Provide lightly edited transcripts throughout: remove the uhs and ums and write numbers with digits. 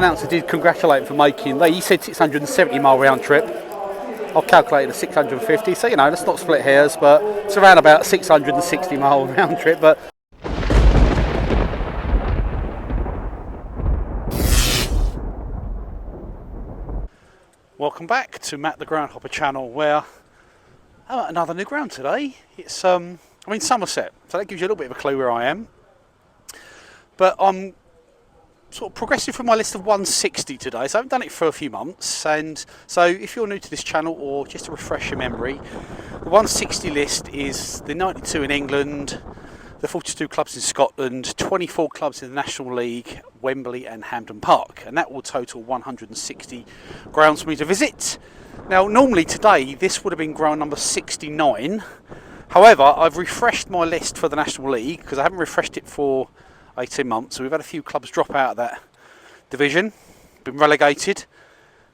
announcer did congratulate him for making, he said 670 mile round trip. I've calculated a 650, so you know, let's not split hairs, but it's around about 660 mile round trip. But welcome back to Matt the Groundhopper channel, where I'm at another new ground today. It's I'm in Somerset, so that gives you a little bit of a clue where I am. But I'm sort of progressing through my list of 160 today, so I haven't done it for a few months. And so if you're new to this channel, or just to refresh your memory, the 160 list is the 92 in England, the 42 clubs in Scotland, 24 clubs in the National League, Wembley and Hampden Park, and that will total 160 grounds for me to visit. Now normally today this would have been ground number 69, however I've refreshed my list for the National League because I haven't refreshed it for 18 months, so we've had a few clubs drop out of that division, been relegated.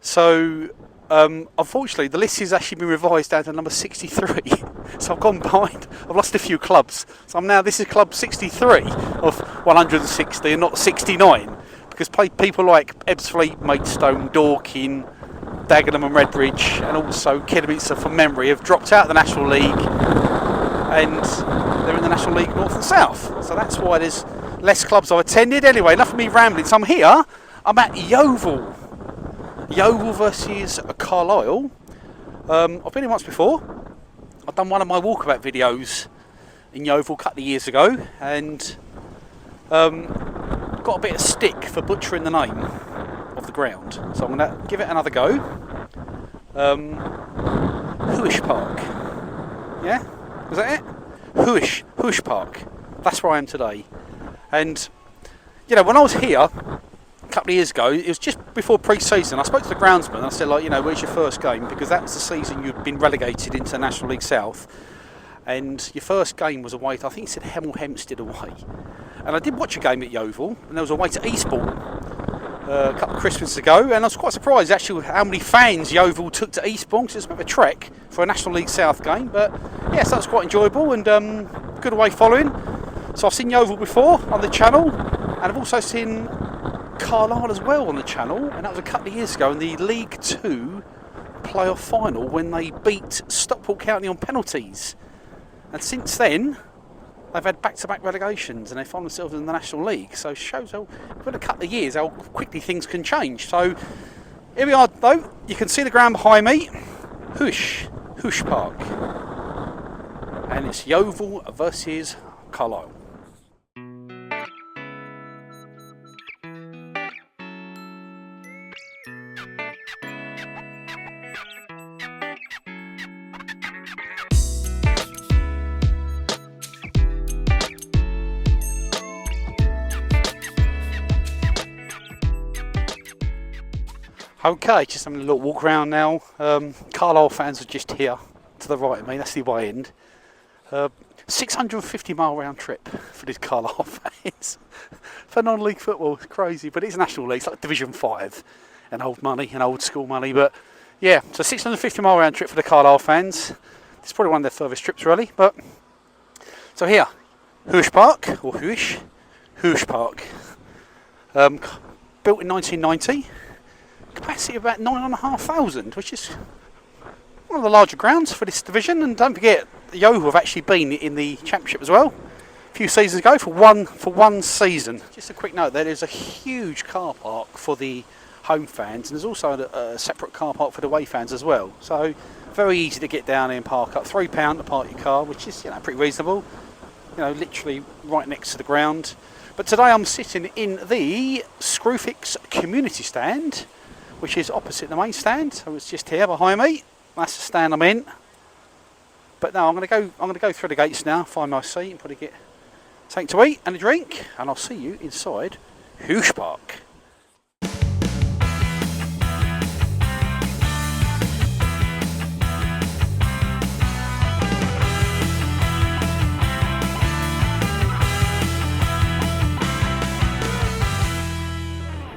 So unfortunately the list has actually been revised down to number 63. So I've gone behind, I've lost a few clubs, so this is club 63 of 160 and not 69, because people like Ebbsfleet, Maidstone, Dorking, Dagenham and Redbridge, and also Kidderminster from memory have dropped out of the National League, and they're in the National League North and South, so that's why there's less clubs I've attended. Anyway, enough of me rambling. So I'm here, I'm at Yeovil versus Carlisle. I've been here once before. I've done one of my walkabout videos in Yeovil a couple of years ago, and got a bit of stick for butchering the name of the ground, so I'm going to give it another go. Huish Park, yeah, was that it? Huish Park, that's where I am today. And you know, when I was here a couple of years ago, it was just before pre-season, I spoke to the groundsman and I said, like, you know, where's your first game, because that was the season you'd been relegated into National League South, and your first game was away to, I think he said Hemel Hempstead away. And I did watch a game at Yeovil, and there was away to Eastbourne a couple of Christmases ago, and I was quite surprised actually how many fans Yeovil took to Eastbourne, because it was a bit of a trek for a National League South game. But yes, that was quite enjoyable and good away following. So I've seen Yeovil before on the channel, and I've also seen Carlisle as well on the channel, and that was a couple of years ago in the League 2 playoff final when they beat Stockport County on penalties. And since then they've had back-to-back relegations and they find themselves in the National League, so it shows how, in a couple of years, how quickly things can change. So here we are though, you can see the ground behind me, Huish Park, and it's Yeovil versus Carlisle. Okay, just having a little walk around now. Carlisle fans are just here to the right of me, that's the away end. 650 mile round trip for these Carlisle fans for non-league football. It's crazy, but it's National League, it's like Division 5 and old money and old school money. But yeah, so 650 mile round trip for the Carlisle fans. It's probably one of their furthest trips really. But so here, Huish Park, or Huish Park, built in 1990. Capacity of about 9,500, which is one of the larger grounds for this division. And don't forget, Yeovil have actually been in the Championship as well a few seasons ago for one season. Just a quick note, there is a huge car park for the home fans, and there's also a separate car park for the away fans as well. So very easy to get down here and park up. £3 to park your car, which is, you know, pretty reasonable. You know, literally right next to the ground. But today I'm sitting in the Screwfix community stand, which is opposite the main stand, so it's just here behind me. That's the stand I'm in. But now I'm going to go through the gates now, find my seat, and probably get something to eat and a drink, and I'll see you inside Huish Park.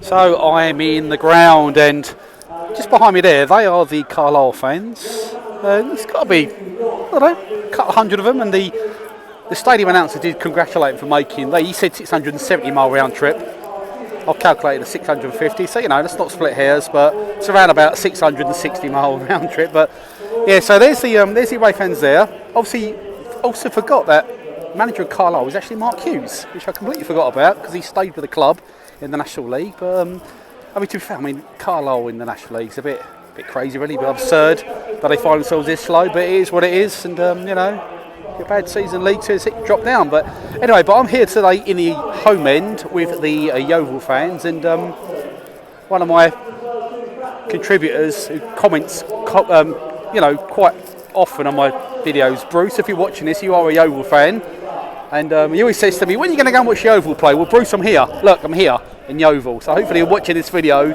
So I'm in the ground, and just behind me there, they are the Carlisle fans. There's got to be, I don't know, a couple hundred of them, and the stadium announcer did congratulate him for making, he said 670 mile round trip. I've calculated a 650, so you know, let's not split hairs, but it's around about 660 mile round trip. But yeah, so there's the away fans there. Obviously, also forgot that manager of Carlisle was actually Mark Hughes, which I completely forgot about because he stayed with the club in the National League. But I mean, to be fair, I mean Carlisle in the National League is a bit crazy, really, a bit absurd that they find themselves this low. But it is what it is, and you know. A bad season, League 2 drop down. But anyway, I'm here today in the home end with the Yeovil fans, and one of my contributors who comments, you know, quite often on my videos. Bruce, if you're watching this, you are a Yeovil fan, and he always says to me, "When are you going to go and watch Yeovil play?" Well, Bruce, I'm here. Look, I'm here in Yeovil. So hopefully you're watching this video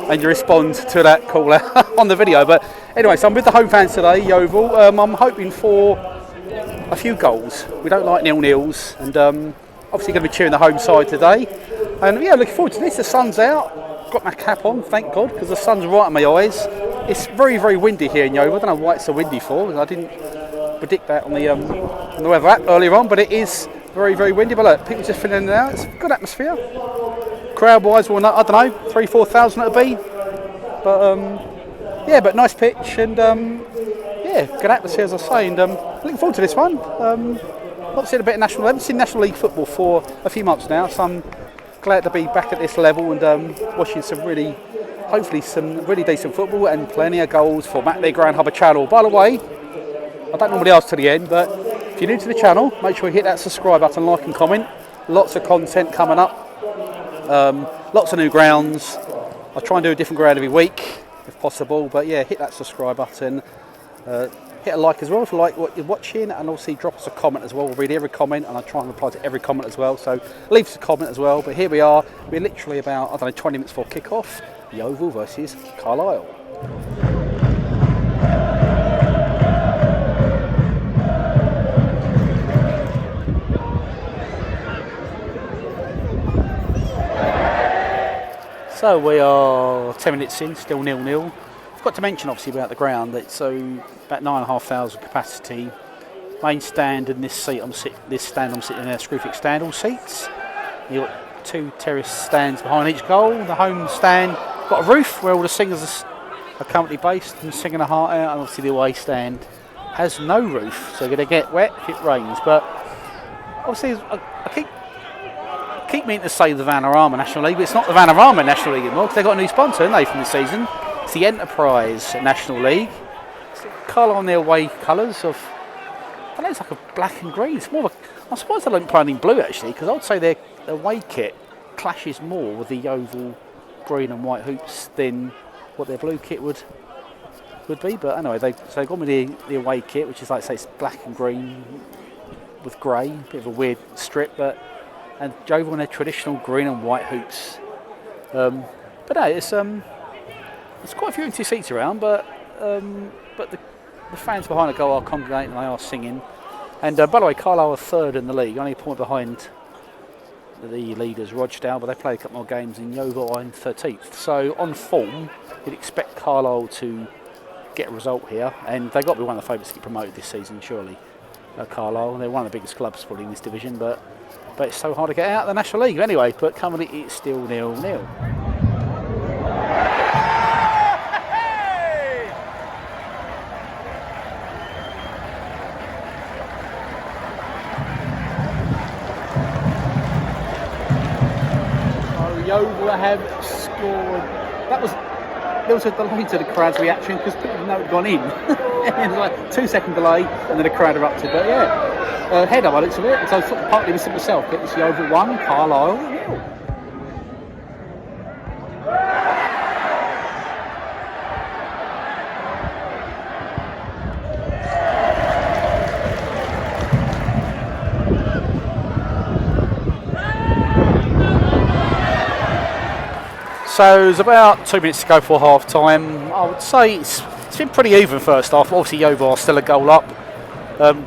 and you respond to that call out on the video. But anyway, so I'm with the home fans today, Yeovil. I'm hoping for a few goals. We don't like 0-0s, and obviously going to be cheering the home side today. And yeah, looking forward to this. The sun's out. Got my cap on, thank God, because the sun's right in my eyes. It's very, very windy here in Yeovil. I don't know why it's so windy for. I didn't predict that on the weather app earlier on, but it is very, very windy. But look, people just filling in now. It's a good atmosphere. Crowd-wise, well, I don't know, 3,000-4,000 it'll be. But yeah, but nice pitch and. Yeah, good atmosphere, as I say, and looking forward to this one. Not seen a bit of national. I haven't seen National League football for a few months now, so I'm glad to be back at this level and watching hopefully some really decent football and plenty of goals for Matt Lee Ground Hubber channel. By the way, I don't normally ask to the end, but if you're new to the channel, make sure you hit that subscribe button, like and comment. Lots of content coming up, lots of new grounds. I'll try and do a different ground every week if possible, but yeah, hit that subscribe button. Hit a like as well if you like what you're watching, and also drop us a comment as well. We'll read every comment and I'll try and reply to every comment as well, so leave us a comment as well. But here we are, we're literally about, I don't know, 20 minutes before kick-off. Yeovil versus Carlisle. So we are 10 minutes in, still 0-0. Got to mention obviously about the ground that so about 9,500 capacity. Main stand and this stand I'm sitting in, a Screwfix stand, all seats. You've got 2 terrace stands behind each goal. The home stand got a roof where all the singers are currently based and singing their heart out, and obviously the away stand has no roof, so you're going to get wet if it rains. But obviously I keep meaning to say the Vanarama National League, but it's not the Vanarama National League anymore because they've got a new sponsor, haven't they, from this season? It's the Enterprise National League. It's Carlisle on their away colours of, I don't know, it's like a black and green. It's more of a, I'm surprised they don't play in blue actually, because I would say their away kit clashes more with the Yeovil green and white hoops than what their blue kit would be. But anyway, they've gone with the away kit, which is like, say, it's black and green with grey, a bit of a weird strip, and Yeovil on their traditional green and white hoops. But no, there's quite a few empty seats around, but the fans behind the goal are congregating and they are singing. And by the way, Carlisle are third in the league, only a point behind the leaders, Rochdale, but they play a couple more games, and Yeovil are in 13th. So on form, you'd expect Carlisle to get a result here, and they've got to be one of the favourites to get promoted this season, surely. Carlisle, they're one of the biggest clubs probably in this division, but it's so hard to get out of the National League anyway. But currently it's still 0-0. Yeovil have scored. There was a delay to the crowd's reaction because people didn't know it had gone in. And it was like a 2-second delay, and then the crowd erupted. But yeah, header by the looks of it. So partly this myself. It was Yeovil 1, Carlisle 0. So there's about 2 minutes to go for half time. I would say it's been pretty even first half. Obviously Yeovil are still a goal up.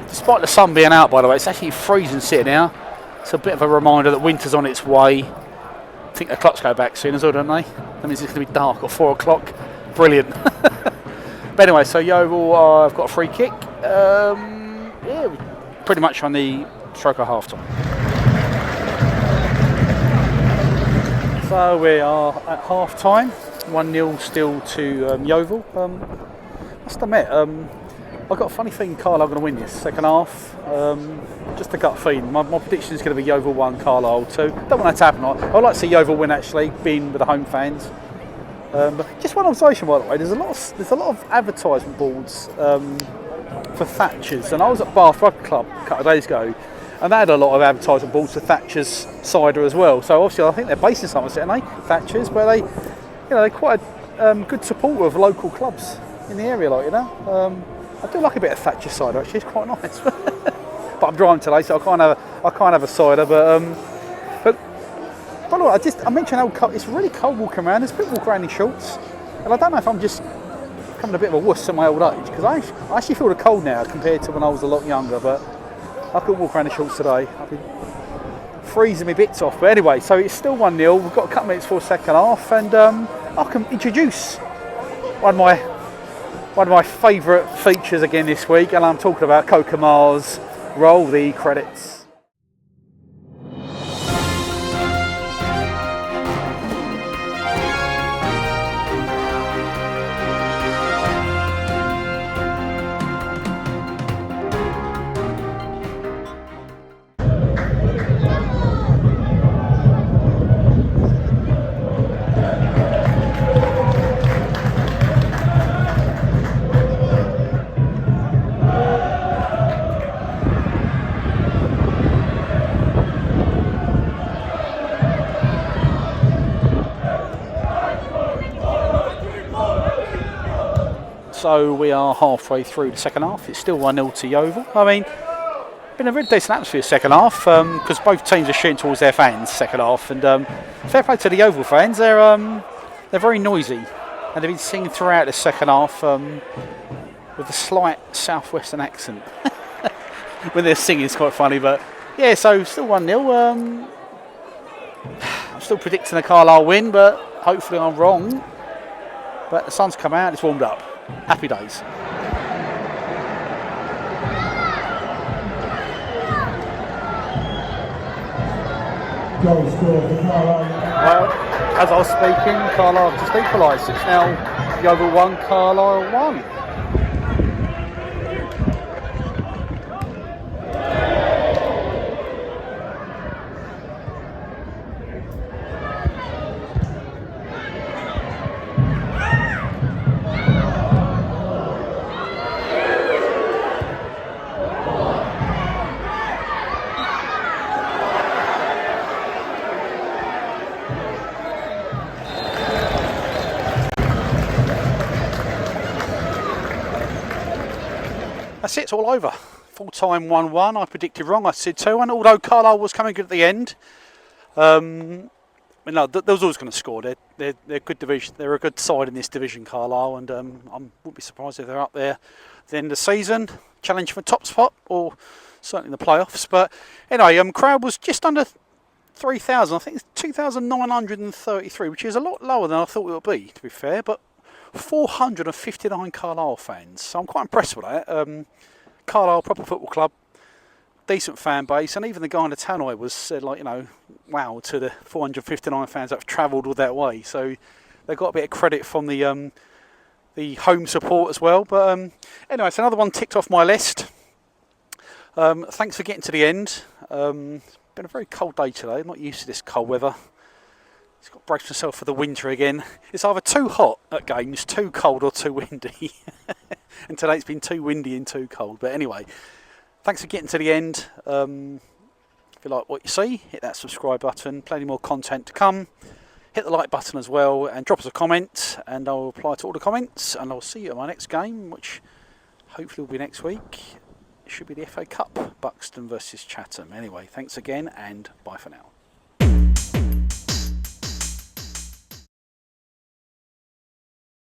Despite the sun being out, by the way, it's actually freezing sitting here. It's a bit of a reminder that winter's on its way. I think the clocks go back soon as well, don't they? That means it's going to be dark at 4 o'clock. Brilliant. But anyway, so Yeovil have got a free kick. Yeah, pretty much on the stroke of half time. So we are at half time, 1-0 still to Yeovil. Must admit, I've got a funny feeling Carlisle are going to win this second half. Just a gut feeling. My prediction is going to be Yeovil 1, Carlisle 2. Don't want that to happen. I'd like to see Yeovil win actually, being with the home fans. Just one observation by the way, there's a lot of advertisement boards for Thatcher's, and I was at Bath Rugby Club a couple of days ago, and they had a lot of advertisement boards for Thatcher's cider as well. So obviously I think they're based in Somerset, aren't they? Thatcher's, but they're quite a good supporter of local clubs in the area, like, you know. I do like a bit of Thatcher's cider actually, it's quite nice. But I'm driving today, so I can't have a cider. But by the way, I mentioned how cold, it's really cold walking around. There's people walking around in shorts, and I don't know if I'm just becoming a bit of a wuss at my old age, because I actually feel the cold now compared to when I was a lot younger. But I couldn't walk around in shorts today. I've been freezing my bits off. But anyway, so it's still 1-0. We've got a couple of minutes for the second half, and I can introduce one of my favourite features again this week, and I'm talking about Kokomar's Roll the Credits. So we are halfway through the second half. It's still 1-0 to Yeovil. I mean, been a really decent atmosphere second half, because both teams are shooting towards their fans second half. And fair play to the Yeovil fans. They're very noisy, and they've been singing throughout the second half with a slight southwestern accent. When they're singing, it's quite funny. But yeah, so still 1-0. I'm still predicting a Carlisle win, but hopefully I'm wrong. But the sun's come out. It's warmed up. Happy days. Goal scored for Carlisle. Well, as I was speaking, Carlisle just equalised. It's now Yeovil 1, Carlisle 1. That's it, it's all over. Full time 1-1. I predicted wrong. I said 2-1. Although Carlisle was coming good at the end. No, they was always going to score. They're good division. They're a good side in this division, Carlisle, and I wouldn't be surprised if they're up there at the end of the season, challenge for top spot or certainly in the playoffs. But anyway, crowd was just under 3,000. I think it's 2,933, which is a lot lower than I thought it would be, to be fair. But 459 Carlisle fans, so I'm quite impressed with that. Carlisle, proper football club, decent fan base, and even the guy in the tannoy was said, like, wow, to the 459 fans that have travelled all that way. So they got a bit of credit from the home support as well. But anyway, it's another one ticked off my list. Thanks for getting to the end. It's been a very cold day today. I'm not used to this cold weather. It's got to brace myself for the winter again. It's either too hot at games, too cold, or too windy. And today it's been too windy and too cold. But anyway, thanks for getting to the end. If you like what you see, hit that subscribe button. Plenty more content to come. Hit the like button as well, and drop us a comment, and I'll reply to all the comments. And I'll see you at my next game, which hopefully will be next week. It should be the FA Cup, Buxton versus Chatham. Anyway, thanks again, and bye for now.